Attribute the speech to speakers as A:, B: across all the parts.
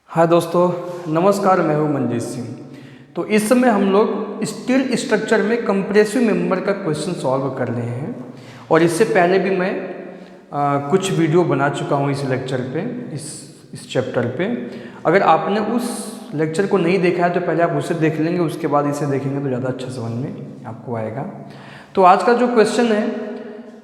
A: हाँ दोस्तों, नमस्कार। मैं हूँ मंजीत सिंह। तो इस समय हम लोग स्टील स्ट्रक्चर में कंप्रेसिव मेंबर का क्वेश्चन सॉल्व कर रहे हैं। और इससे पहले भी मैं कुछ वीडियो बना चुका हूँ इस लेक्चर पे, इस चैप्टर पे। अगर आपने उस लेक्चर को नहीं देखा है तो पहले आप उसे देख लेंगे, उसके बाद इसे देखेंगे तो ज़्यादा अच्छा समझ में आपको आएगा। तो आज का जो क्वेश्चन है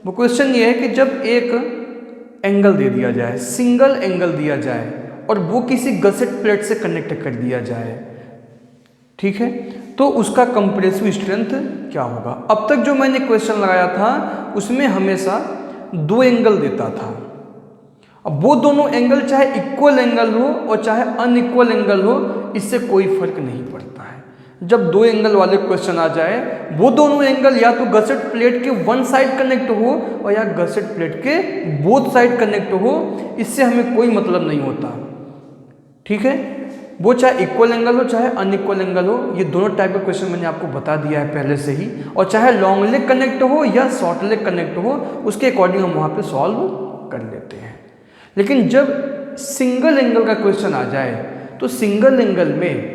A: वो क्वेश्चन ये है कि जब एक एंगल दे दिया जाए, सिंगल एंगल दिया जाए और वो किसी गसेट प्लेट से कनेक्ट कर दिया जाए, ठीक है, तो उसका कंप्रेसिव स्ट्रेंथ क्या होगा। अब तक जो मैंने क्वेश्चन लगाया था उसमें हमेशा दो एंगल देता था। अब वो दोनों एंगल चाहे इक्वल एंगल हो और चाहे अनइक्वल एंगल हो, इससे कोई फर्क नहीं पड़ता है। जब दो एंगल वाले क्वेश्चन आ जाए, वो दोनों एंगल या तो गसेट प्लेट के वन साइड कनेक्ट हो और या गसेट प्लेट के बोथ साइड कनेक्ट हो, इससे हमें कोई मतलब नहीं होता, ठीक है। वो चाहे इक्वल एंगल हो चाहे अनइक्वल एंगल हो, ये दोनों टाइप का क्वेश्चन मैंने आपको बता दिया है पहले से ही। और चाहे लॉन्ग लेग कनेक्ट हो या शॉर्ट लेग कनेक्ट हो, उसके अकॉर्डिंग हम वहाँ पे सॉल्व कर लेते हैं। लेकिन जब सिंगल एंगल का क्वेश्चन आ जाए तो सिंगल एंगल में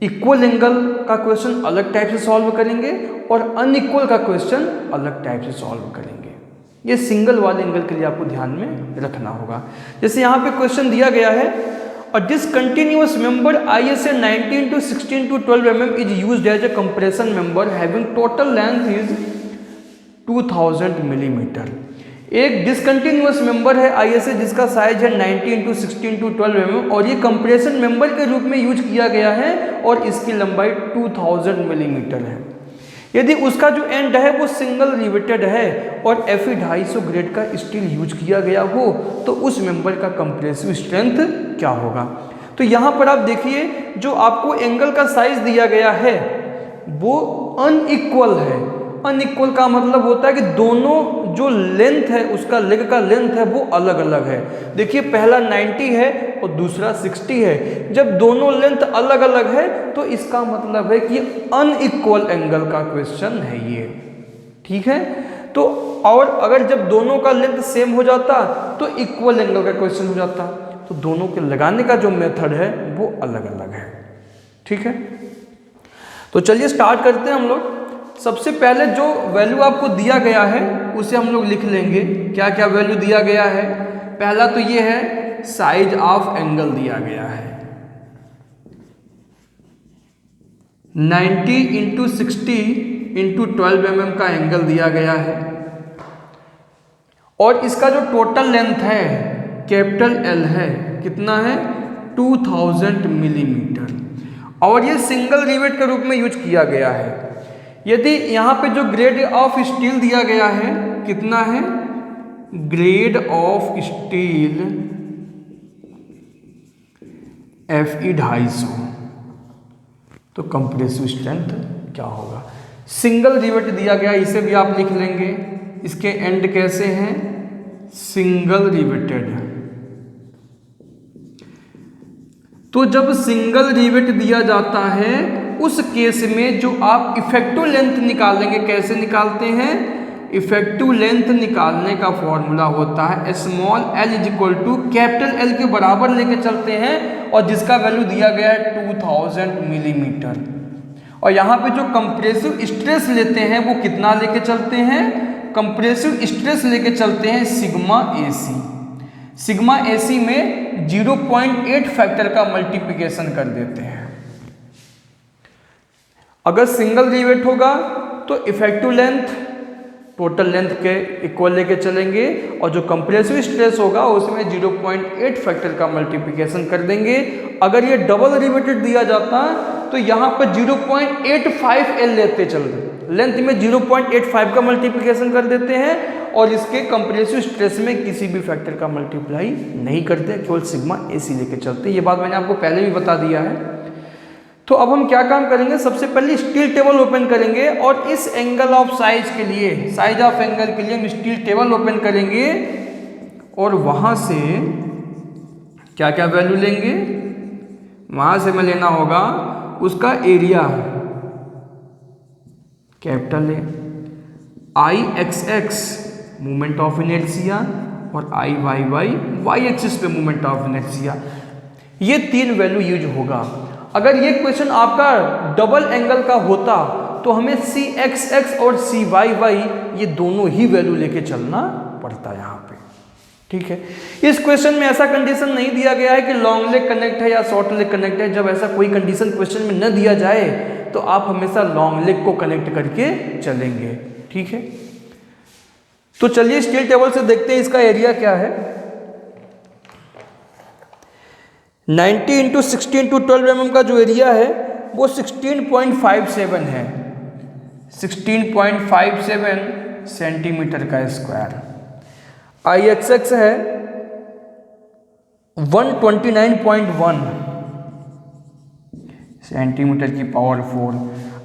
A: इक्वल एंगल का क्वेश्चन अलग टाइप से सॉल्व करेंगे और अनइक्वल का क्वेश्चन अलग टाइप से सॉल्व करेंगे। ये सिंगल वाले एंगल के लिए आपको ध्यान में रखना होगा। जैसे यहाँ पे क्वेश्चन दिया गया है, a discontinuous member ISA 19 to 16 to 12 mm is used as a compression member having total length is 2000 millimeter। एक डिसकंटिन्यूअस मेंबर है ISA जिसका साइज है 19 to 16 to 12 mm और ये कंप्रेशन मेंबर के रूप में यूज किया गया है और इसकी लंबाई 2000 मिलीमीटर है। यदि उसका जो एंड है वो सिंगल रिवेटेड है और Fe 250 ग्रेड का स्टील यूज किया गया हो, तो उस मेंबर का कंप्रेसिव स्ट्रेंथ क्या होगा। तो यहाँ पर आप देखिए, जो आपको एंगल का साइज दिया गया है वो अनइक्वल है। अनइक्वल का मतलब होता है कि दोनों जो लेंथ है, उसका लेग का लेंथ है वो अलग अलग है। देखिए, पहला 90 है और दूसरा 60 है। जब दोनों लेंथ अलग अलग है तो इसका मतलब है कि अनइक्वल एंगल का क्वेश्चन है ये, ठीक है। तो और अगर जब दोनों का लेंथ सेम हो जाता तो इक्वल एंगल का क्वेश्चन हो जाता। तो दोनों के लगाने का जो मेथड है वो अलग अलग है, ठीक है। तो चलिए स्टार्ट करते हैं हम लोग। सबसे पहले जो वैल्यू आपको दिया गया है उसे हम लोग लिख लेंगे। क्या क्या वैल्यू दिया गया है। पहला तो ये है, साइज ऑफ एंगल दिया गया है 90 इंटू 60 इंटू 12 mm का एंगल दिया गया है। और इसका जो टोटल लेंथ है कैपिटल L है, कितना है 2000 मिलीमीटर। और ये सिंगल रिवेट के रूप में यूज किया गया है। यदि यहाँ पे जो ग्रेड ऑफ स्टील दिया गया है, कितना है ग्रेड ऑफ स्टील Fe 250, तो कंप्रेसिव स्ट्रेंथ क्या होगा। सिंगल रिवेट दिया गया, इसे भी आप लिख लेंगे। इसके एंड कैसे हैं, सिंगल रिवेटेड। तो जब सिंगल रिवेट दिया जाता है उस केस में जो आप इफेक्टिव लेंथ निकालेंगे, कैसे निकालते हैं, इफेक्टिव लेंथ निकालने का फॉर्मूला होता है small l equal to capital L के बराबर लेके चलते हैं और जिसका वैल्यू दिया गया है 2000 मिलीमीटर। और यहाँ पे जो कंप्रेसिव स्ट्रेस लेते हैं वो कितना लेके चलते हैं, कंप्रेसिव स्ट्रेस लेके चलते हैं सिग्मा AC। सिग्मा AC में 0.8 फैक्टर का मल्टीप्लिकेशन कर देते हैं। अगर सिंगल रिवेट होगा तो इफेक्टिव लेंथ टोटल लेंथ के इक्वल लेके चलेंगे और जो कंप्रेसिव स्ट्रेस होगा उसमें 0.8 फैक्टर का मल्टीप्लिकेशन कर देंगे। अगर ये डबल रिवेटेड दिया जाता तो यहाँ पर 0.85 L लेते चलते, लेंथ में 0.85 का मल्टीप्लिकेशन कर देते हैं और इसके कंप्रेसिव स्ट्रेस में किसी भी फैक्टर का मल्टीप्लाई नहीं करते, केवल सिग्मा AC लेके चलते। ये बात मैंने आपको पहले भी बता दिया है। तो अब हम क्या काम करेंगे, सबसे पहले स्टील टेबल ओपन करेंगे और इस एंगल ऑफ साइज के लिए, साइज ऑफ एंगल के लिए हम स्टील टेबल ओपन करेंगे और वहां से क्या क्या वैल्यू लेंगे, वहां से हमें लेना होगा उसका area capital A, IXX movement of inertia और IYY वाई एक्सिस पे मूवमेंट ऑफ इनर्शिया। ये 3 वैल्यू यूज होगा। अगर ये क्वेश्चन आपका डबल एंगल का होता तो हमें सी एक्स एक्स और सी वाई वाई ये दोनों ही वैल्यू लेके चलना पड़ता है यहाँ पे। ठीक है, इस क्वेश्चन में ऐसा कंडीशन नहीं दिया गया है कि लॉन्ग लेग कनेक्ट है या शॉर्ट लेग कनेक्ट है। जब ऐसा कोई कंडीशन क्वेश्चन में न दिया जाए तो आप हमेशा लॉन्ग लेग को कनेक्ट करके चलेंगे। ठीक है, तो चलिए स्टील टेबल से देखते हैं इसका एरिया क्या है। 90 इंटू 60 इंटू 12 mm का जो एरिया है वो 16.57 है, 16.57 सेंटीमीटर का स्क्वायर। आई एक्स एक्स है 129.1 सेंटीमीटर की power 4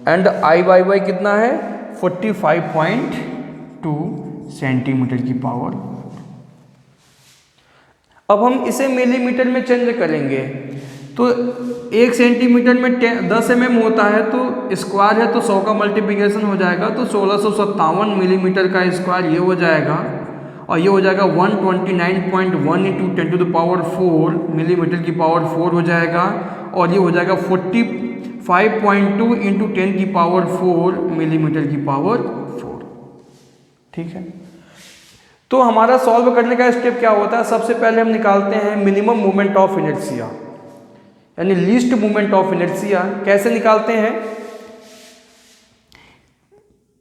A: and I Y y कितना है 45.2 सेंटीमीटर की पावर। अब हम इसे मिलीमीटर में चेंज करेंगे तो 1 सेंटीमीटर में 10 mm होता है तो स्क्वायर है तो 100 का मल्टीप्लिकेशन हो जाएगा तो 1657 मिलीमीटर का स्क्वायर ये हो जाएगा और ये हो जाएगा 129.1 into 10 to the power 4 millimetre की पावर 4 हो जाएगा और ये हो जाएगा 45.2 इंटू 10 की पावर 4 मिलीमीटर की पावर 4। ठीक है, तो हमारा सॉल्व करने का स्टेप क्या होता है, सबसे पहले हम निकालते हैं मिनिमम मोमेंट ऑफ इनर्शिया यानी लीस्ट मोमेंट ऑफ इनर्शिया। कैसे निकालते हैं,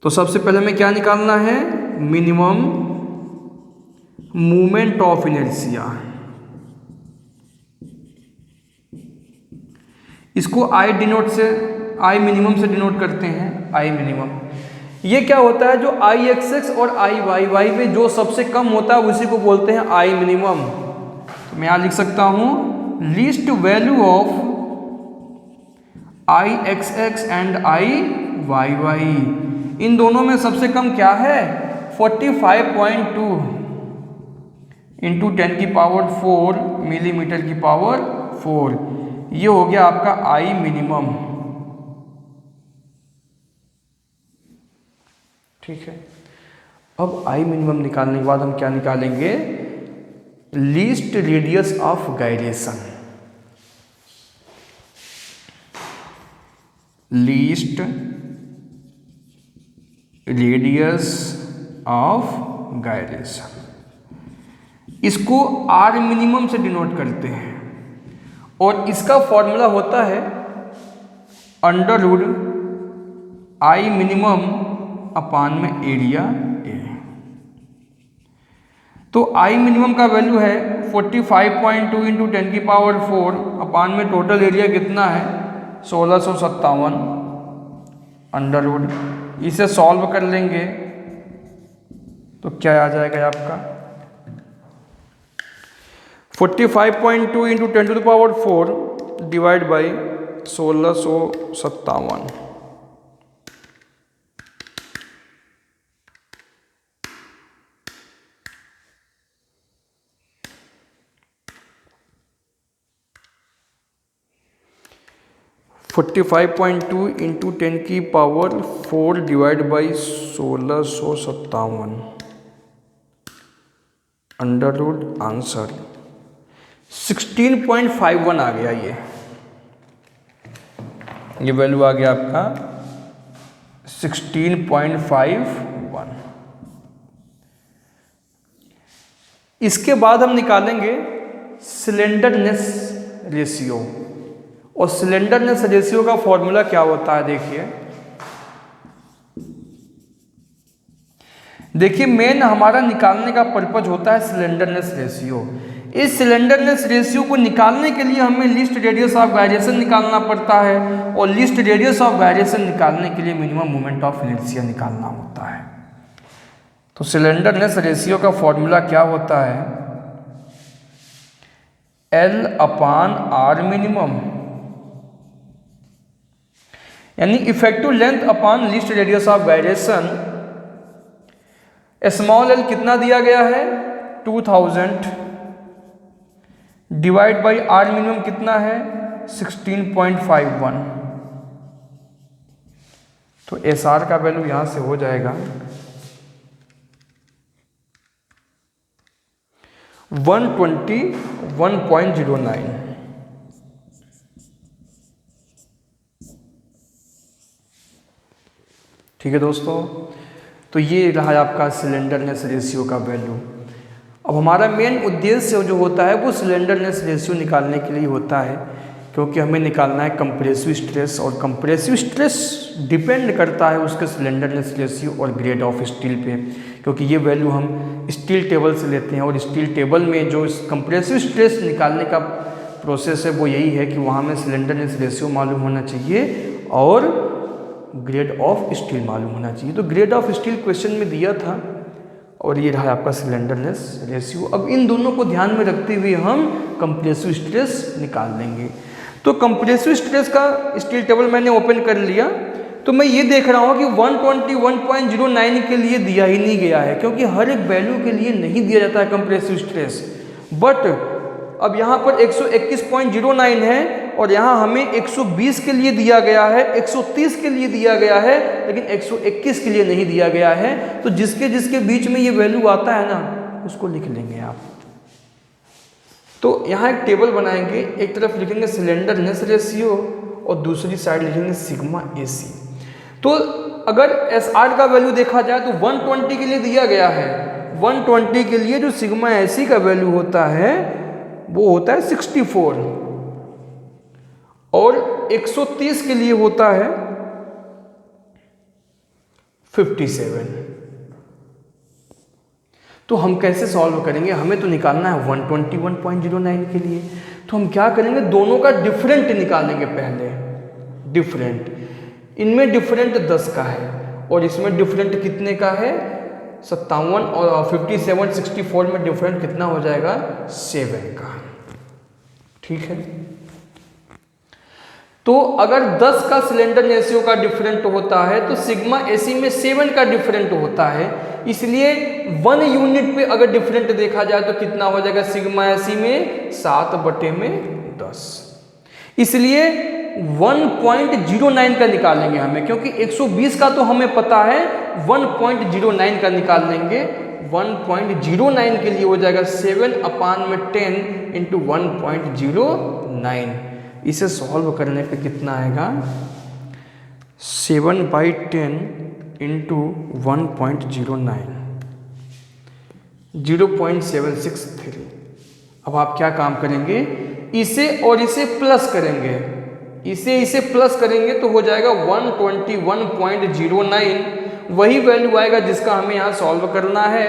A: तो सबसे पहले हमें क्या निकालना है, मिनिमम मोमेंट ऑफ इनर्शिया। इसको आई डिनोट से आई मिनिमम से डिनोट करते हैं, आई मिनिमम। ये क्या होता है, जो आई एक्स एक्स और आई वाई वाई में जो सबसे कम होता है उसी को बोलते हैं आई मिनिमम। तो मैं यहाँ लिख सकता हूँ least value of I X X and I Y Y, इन दोनों में सबसे कम क्या है 45.2 इंटू 10 की पावर 4 मिलीमीटर की पावर 4। ये हो गया आपका आई मिनिमम। ठीक है, अब आई मिनिमम निकालने के बाद हम क्या निकालेंगे, least radius of gyration. Least radius of gyration, इसको आर मिनिमम से डिनोट करते हैं और इसका फॉर्मूला होता है अंडर रूट आई मिनिमम अपान में एरिया ए। तो आई मिनिमम का वैल्यू है 45.2 इंटू 10 की पावर 4 अपान में टोटल एरिया कितना है 1657 अंडर रूट। इसे सॉल्व कर लेंगे तो क्या आ जाएगा आपका 45.2 into 10 to the power 4 divide by 1657। Forty 45.2 into 10 की power 4 divide by 1657 under root answer 16.51 आ गया। ये वैल्यू आ गया आपका 16.51। इसके बाद हम निकालेंगे सिलेंडरनेस रेशियो और सिलेंडरनेस रेशियो का फॉर्मूला क्या होता है, देखिए मेन हमारा निकालने का पर्पज होता है सिलेंडरनेस रेशियो। इस सिलेंडरनेस रेशियो को निकालने के लिए हमें लिस्ट रेडियस ऑफ गायरेशन निकालना पड़ता है और लिस्ट रेडियस ऑफ गायरेशन निकालने के लिए मिनिमम मोमेंट ऑफ इनर्शिया निकालना होता है। तो सिलेंडरनेस रेशियो का फॉर्मूला क्या होता है, L अपान आर मिनिमम यानी effective length upon list radius of gyration. Small L कितना दिया गया है 2000 डिवाइड बाई आर मिनिमम कितना है 16.51। तो एस आर का वैल्यू यहां से हो जाएगा 121.09। ठीक है दोस्तों, तो ये रहा आपका सिलेंडरनेस रेशियो का वैल्यू। अब हमारा मेन उद्देश्य जो होता है वो सिलेंडरनेस रेशियो निकालने के लिए होता है, क्योंकि हमें निकालना है कंप्रेसिव स्ट्रेस, और कंप्रेसिव स्ट्रेस डिपेंड करता है उसके सिलेंडरनेस रेशियो और ग्रेड ऑफ स्टील पे, क्योंकि ये वैल्यू हम स्टील टेबल से लेते हैं, और स्टील टेबल में जो कंप्रेसिव स्ट्रेस निकालने का प्रोसेस है वो यही है कि वहाँ में सिलेंडरनेस रेशियो मालूम होना चाहिए और ग्रेड ऑफ स्टील मालूम होना चाहिए। तो ग्रेड ऑफ स्टील क्वेश्चन में दिया था, और ये रहा आपका सिलेंडरनेस रेशियो। अब इन दोनों को ध्यान में रखते हुए हम कंप्रेसिव स्ट्रेस निकाल लेंगे। तो कंप्रेसिव स्ट्रेस का स्टील टेबल मैंने ओपन कर लिया, तो मैं ये देख रहा हूँ कि 121.09 के लिए दिया ही नहीं गया है, क्योंकि हर एक वैल्यू के लिए नहीं दिया जाता है कंप्रेसिव स्ट्रेस। बट अब यहाँ पर 121.09 है, और यहाँ हमें 120 के लिए दिया गया है, 130 के लिए दिया गया है, लेकिन 121 के लिए नहीं दिया गया है। तो जिसके जिसके बीच में ये वैल्यू आता है ना, उसको लिख लेंगे आप। तो यहाँ एक टेबल बनाएंगे, एक तरफ लिखेंगे सिलेंडरनेस रेशियो और दूसरी साइड लिखेंगे सिग्मा एसी। तो अगर एस आर का वैल्यू देखा जाए तो 120 के लिए दिया गया है, 120 के लिए जो सिग्मा एसी का वैल्यू होता है वो होता है 64, और 130 के लिए होता है 57। तो हम कैसे सॉल्व करेंगे, हमें तो निकालना है 121.09 के लिए। तो हम क्या करेंगे, दोनों का डिफरेंट निकालेंगे पहले। डिफरेंट, इनमें डिफरेंट 10 का है और इसमें डिफरेंट कितने का है 57, और 57 64 में डिफरेंट कितना हो जाएगा 7 का। ठीक है, तो अगर 10 का सिलेंडर रेशियो का डिफरेंट होता है तो सिग्मा एसी में 7 का डिफरेंट होता है, इसलिए 1 यूनिट पे अगर डिफरेंट देखा जाए तो कितना हो जाएगा सिग्मा एसी में 7/10। इसलिए 1.09 का निकालेंगे हमें, क्योंकि 120 का तो हमें पता है, 1.09 का निकाल लेंगे। 1.09 के लिए हो जाएगा 7/10 इंटू 1.09। इसे सॉल्व करने पे कितना आएगा 7/10 इंटू 1.09, 0.763। अब आप क्या काम करेंगे, इसे और इसे प्लस करेंगे, इसे प्लस करेंगे तो हो जाएगा 121.09। वही वैल्यू आएगा जिसका हमें यहाँ सॉल्व करना है,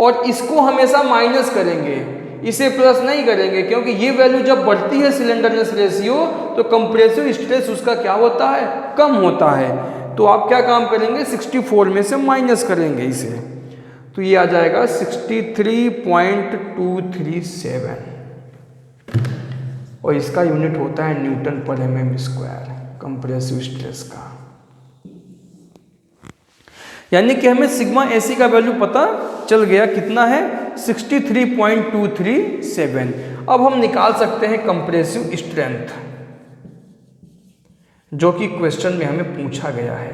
A: और इसको हमेशा माइनस करेंगे, इसे प्लस नहीं करेंगे, क्योंकि ये वैल्यू जब बढ़ती है सिलेंडरनेस रेशियो तो कंप्रेसिव स्ट्रेस उसका क्या होता है, कम होता है। तो आप क्या काम करेंगे, 64 में से माइनस करेंगे इसे, तो ये आ जाएगा 63.237, और इसका यूनिट होता है न्यूटन पर mm स्क्वायर कंप्रेसिव स्ट्रेस का। यानी कि हमें सिग्मा एसी का वैल्यू पता चल गया, कितना है 63.237। अब हम निकाल सकते हैं कंप्रेसिव स्ट्रेंथ, जो कि क्वेश्चन में हमें पूछा गया है।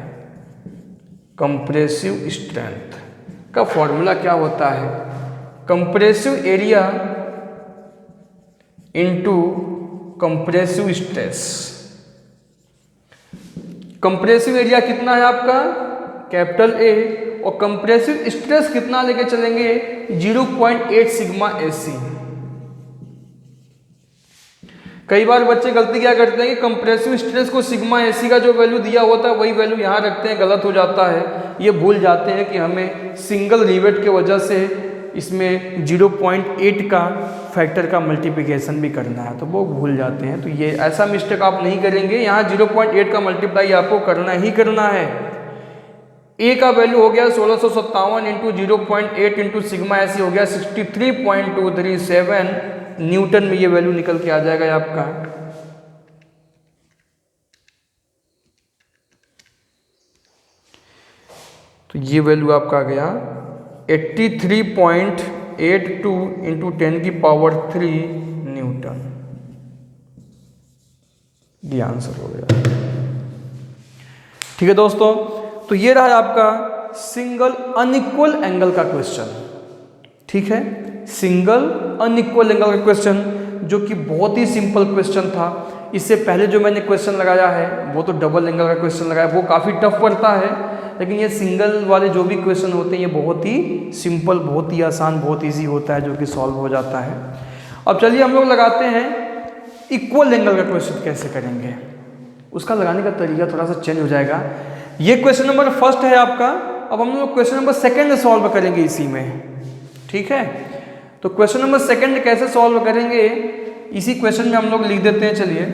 A: कंप्रेसिव स्ट्रेंथ का फॉर्मूला क्या होता है, compressive area into compressive stress. Compressive area कितना है आपका कैपिटल ए, और कंप्रेसिव स्ट्रेस कितना लेके चलेंगे 0.8 सिग्मा एसी। कई बार बच्चे गलती क्या करते हैं कि कंप्रेसिव स्ट्रेस को सिग्मा एसी का जो वैल्यू दिया होता है वही वैल्यू यहाँ रखते हैं, गलत हो जाता है। ये भूल जाते हैं कि हमें सिंगल रिवेट के वजह से इसमें 0.8 का फैक्टर का मल्टीप्लिकेशन भी करना है, तो वो भूल जाते हैं। तो ये ऐसा मिस्टेक आप नहीं करेंगे, यहाँ 0.8 का मल्टीप्लाई आपको करना ही करना है। ए का वैल्यू हो गया 1657 इंटू 0.8 इंटू सिग्मा एसी हो गया 63.237 न्यूटन में ये वैल्यू निकल के आ जाएगा आपका। तो ये वैल्यू आपका आ गया 83.82 इंटू 10⁻³ न्यूटन। ये आंसर हो गया। ठीक है दोस्तों, तो ये रहा आपका सिंगल अनइक्वल एंगल का क्वेश्चन। ठीक है, सिंगल अनइक्वल एंगल का क्वेश्चन, जो कि बहुत ही सिंपल क्वेश्चन था। इससे पहले जो मैंने क्वेश्चन लगाया है वो तो डबल एंगल का क्वेश्चन लगाया, वो काफ़ी टफ पड़ता है। लेकिन ये सिंगल वाले जो भी क्वेश्चन होते हैं ये बहुत ही सिंपल, बहुत ही आसान, बहुत ईजी होता है, जो कि सॉल्व हो जाता है। अब चलिए हम लोग लगाते हैं इक्वल एंगल का क्वेश्चन कैसे करेंगे। उसका लगाने का तरीका थोड़ा सा चेंज हो जाएगा। ये क्वेश्चन नंबर फर्स्ट है आपका, अब हम लोग क्वेश्चन नंबर सेकेंड सॉल्व करेंगे इसी में, ठीक है। तो क्वेश्चन नंबर सेकेंड कैसे सॉल्व करेंगे, इसी क्वेश्चन में हम लोग लिख देते हैं। चलिए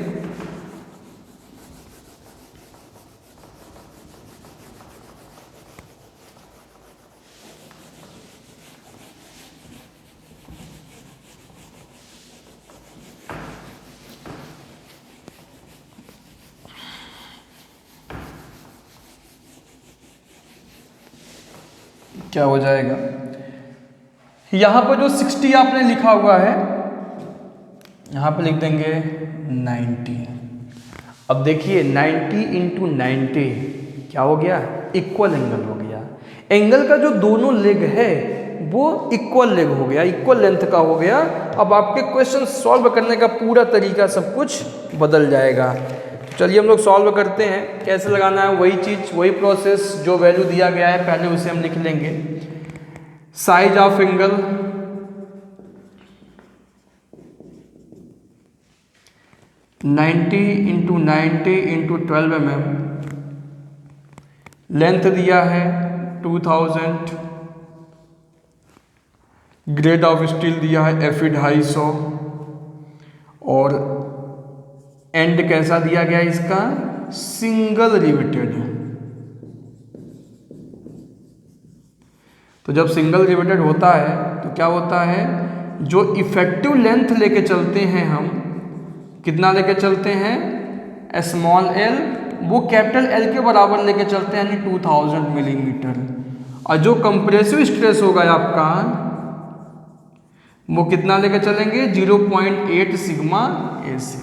A: क्या हो जाएगा, यहाँ पर जो 60 आपने लिखा हुआ है यहाँ पे लिख देंगे 90। अब देखिए 90 इंटू 90 क्या हो गया, इक्वल एंगल हो गया। एंगल का जो दोनों लेग है वो इक्वल लेग हो गया, इक्वल लेंथ का हो गया। अब आपके क्वेश्चन सॉल्व करने का पूरा तरीका सब कुछ बदल जाएगा। तो चलिए हम लोग सॉल्व करते हैं। कैसे लगाना है, वही चीज़, वही प्रोसेस, जो वैल्यू दिया गया है पहले उसे हम लिख लेंगे। Size of angle 90 into 90 into 12 mm, length दिया है 2000, ग्रेड ऑफ स्टील दिया है Fe 250, और एंड कैसा दिया गया इसका, सिंगल रिवेटेड। तो जब सिंगल रिवेटेड होता है तो क्या होता है, जो इफेक्टिव लेंथ लेके चलते हैं हम, कितना लेके चलते हैं, स्मॉल एल, वो कैपिटल एल के बराबर लेके चलते हैं, यानी 2000 मिलीमीटर। और जो कंप्रेसिव स्ट्रेस होगा आपका वो कितना लेके चलेंगे, 0.8 सिग्मा एसी।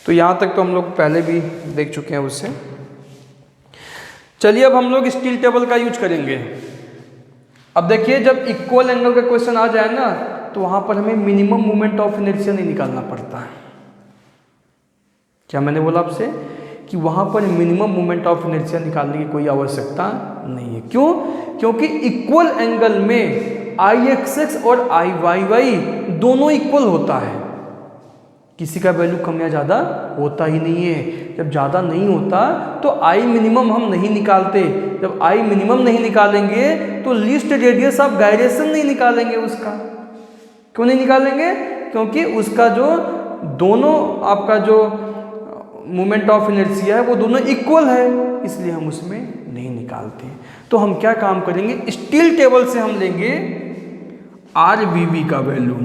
A: तो यहाँ तक तो हम लोग पहले भी देख चुके हैं उससे। चलिए अब हम लोग स्टील टेबल का यूज करेंगे। अब देखिए जब इक्वल एंगल का क्वेश्चन आ जाए ना तो वहाँ पर हमें मिनिमम मोमेंट ऑफ इनर्शिया नहीं निकालना पड़ता है। क्या मैंने बोला आपसे कि वहाँ पर मिनिमम मोमेंट ऑफ इनर्शिया निकालने की कोई आवश्यकता नहीं है। क्यों? क्योंकि इक्वल एंगल में आई एक्स एक्स और आई वाई वाई दोनों इक्वल होता है, किसी का वैल्यू कम या ज़्यादा होता ही नहीं है। जब ज़्यादा नहीं होता तो आई मिनिमम हम नहीं निकालते। जब आई मिनिमम नहीं निकालेंगे तो लीस्ट रेडियस ऑफ गायरेशन नहीं निकालेंगे उसका। क्यों नहीं निकालेंगे? क्योंकि उसका जो दोनों आपका जो मोमेंट ऑफ इनर्शिया है वो दोनों इक्वल है, इसलिए हम उसमें नहीं निकालते। तो हम क्या काम करेंगे, स्टील टेबल से हम लेंगे RVV का वैल्यू।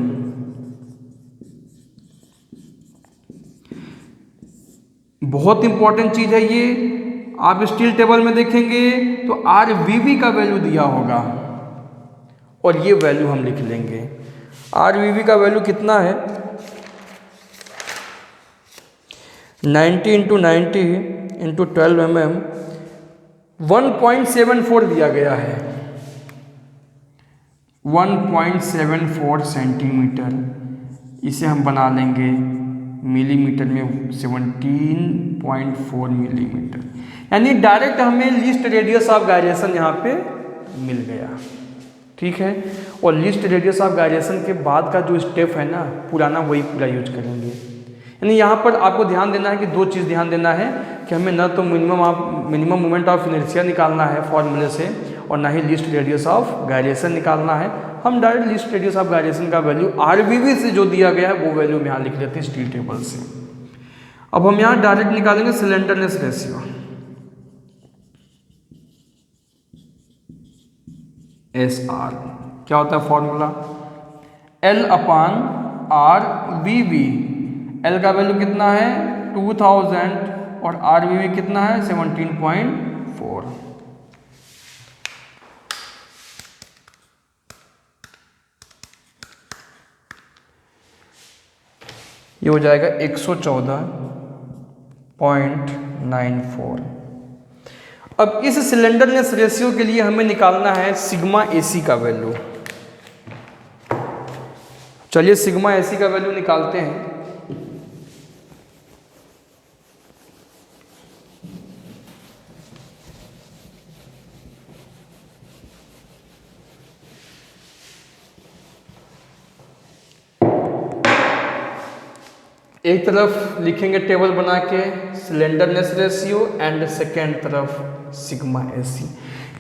A: बहुत इंपॉर्टेंट चीज है ये। आप स्टील टेबल में देखेंगे तो RVV का वैल्यू दिया होगा और ये वैल्यू हम लिख लेंगे। RVV का वैल्यू कितना है, 90 इंटू 90 इंटू 12 mm 1.74 दिया गया है, 1.74 सेंटीमीटर। इसे हम बना लेंगे मिलीमीटर में 17.4 मिलीमीटर, यानी डायरेक्ट हमें लीस्ट रेडियस ऑफ गायरेशन यहाँ पे मिल गया। ठीक है, और लीस्ट रेडियस ऑफ गायरेशन के बाद का जो स्टेप है ना पुराना, वही पूरा यूज करेंगे। यानी यहाँ पर आपको ध्यान देना है कि दो चीज़ ध्यान देना है कि हमें ना तो मिनिमम मोमेंट ऑफ इनर्शिया निकालना है फॉर्मूले से, और ना ही लीस्ट रेडियस ऑफ गायरेशन निकालना है। हम direct least radius of gyration का वैल्यू RVV से जो दिया गया है वो वैल्यू हम यहाँ लिख लेते हैं स्टील टेबल से। अब हम यहाँ डायरेक्ट निकालेंगे स्लेंडरनेस रेशियो, SR। क्या होता है फॉर्मूला, L/RVV। L का वैल्यू कितना है 2000 और RVV कितना है 17.4। ये हो जाएगा 114.94। अब इस सिलेंडरनेस रेशियो के लिए हमें निकालना है सिग्मा AC का वैल्यू। चलिए सिग्मा AC का वैल्यू निकालते हैं। एक तरफ लिखेंगे टेबल बना के सिलेंडरनेस रेशियो एंड सेकेंड तरफ सिग्मा एसी।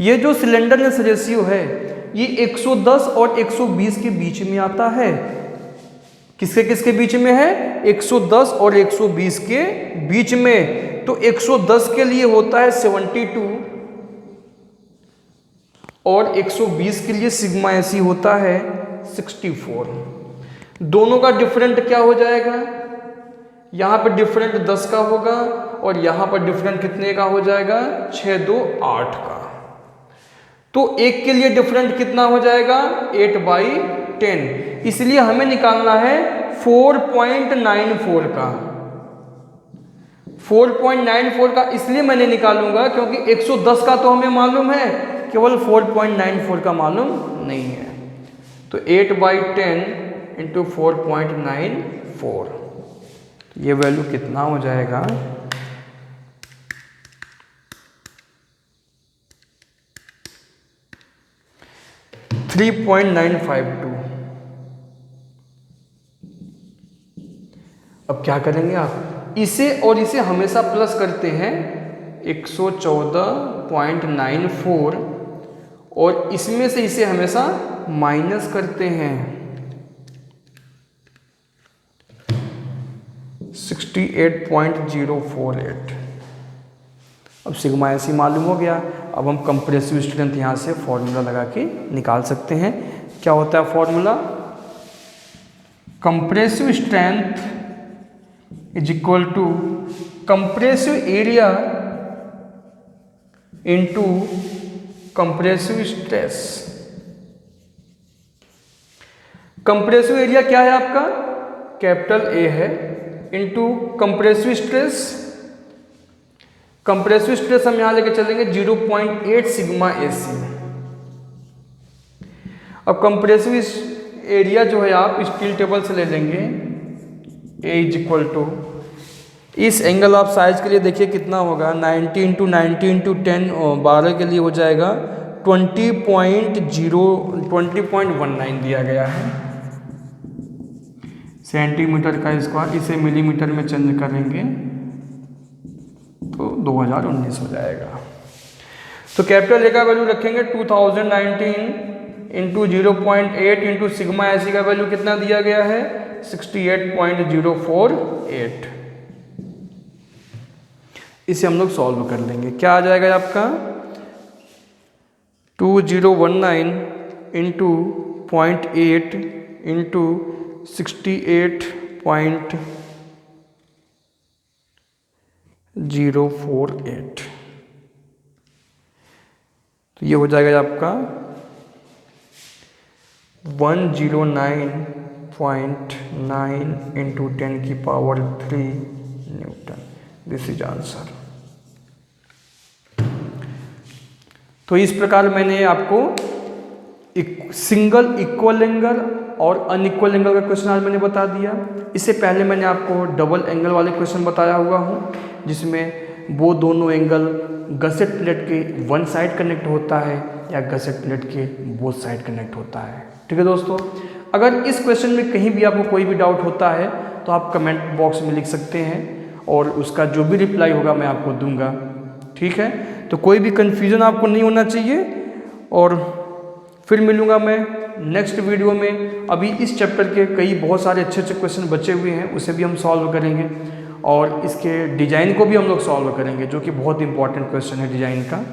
A: ये जो सिलेंडरनेस रेशियो है ये 110 और 120 के बीच में आता है। किसके किसके बीच में है? 110 और 120 के बीच में। तो 110 के लिए होता है 72 और 120 के लिए सिग्मा एसी होता है 64। दोनों का डिफरेंट क्या हो जाएगा? यहाँ पर डिफरेंट 10 का होगा और यहाँ पर डिफरेंट कितने का हो जाएगा? 6 2 8 का। तो एक के लिए डिफरेंट कितना हो जाएगा? 8/10। इसलिए हमें निकालना है 4.94 का। 4.94 का इसलिए मैंने निकालूंगा क्योंकि 110 का तो हमें मालूम है, केवल 4.94 का मालूम नहीं है। तो 8/10 इंटू 4.94, ये वैल्यू कितना हो जाएगा? 3.952। अब क्या करेंगे आप? इसे और इसे हमेशा प्लस करते हैं 114.94 और इसमें से इसे हमेशा माइनस करते हैं 68.048। अब सिग्मा एसी मालूम हो गया। अब हम कंप्रेसिव स्ट्रेंथ यहाँ से फॉर्मूला लगा के निकाल सकते हैं। क्या होता है formula? Compressive strength is equal to compressive area into compressive stress. Compressive area क्या है आपका? कैपिटल ए है, into compressive stress. Compressive stress हम यहां लेके चलेंगे 0.8 सिग्मा एसी। अब कंप्रेसिव एरिया जो है आप स्टील टेबल से ले लेंगे, ए इज इक्वल टू, इस एंगल ऑफ साइज के लिए देखिए कितना होगा? 90 इंटू 90 इंटू 10, 12 के लिए हो जाएगा 20.19 दिया गया है सेंटीमीटर का स्क्वायर। इसे मिलीमीटर में चेंज करेंगे तो 2019 हो जाएगा। तो कैपिटल ए का वैल्यू रखेंगे 2019 इंटू 0.8 इंटू सिग्मा एसी का वैल्यू कितना दिया गया है? 68.048। इसे हम लोग सॉल्व कर लेंगे। क्या आ जाएगा आपका? 2019 इंटू 0.8 इंटू 68.048। तो ये हो जाएगा आपका 109.9 into 10⁻³ Newton. This is answer. तो इस प्रकार मैंने आपको सिंगल इक्वल एंगल और अनइक्वल एंगल का क्वेश्चन आज मैंने बता दिया। इससे पहले मैंने आपको डबल एंगल वाले क्वेश्चन बताया हुआ हूँ, जिसमें वो दोनों एंगल गसेट प्लेट के वन साइड कनेक्ट होता है या गसेट प्लेट के बोथ साइड कनेक्ट होता है। ठीक है दोस्तों, अगर इस क्वेश्चन में कहीं भी आपको कोई भी डाउट होता है तो आप कमेंट बॉक्स में लिख सकते हैं और उसका जो भी रिप्लाई होगा मैं आपको दूंगा। ठीक है, तो कोई भी कन्फ्यूज़न आपको नहीं होना चाहिए। और फिर मिलूँगा मैं नेक्स्ट वीडियो में। अभी इस चैप्टर के कई बहुत सारे अच्छे अच्छे क्वेश्चन बचे हुए हैं, उसे भी हम सॉल्व करेंगे और इसके डिज़ाइन को भी हम लोग सॉल्व करेंगे, जो कि बहुत इंपॉर्टेंट क्वेश्चन है डिज़ाइन का।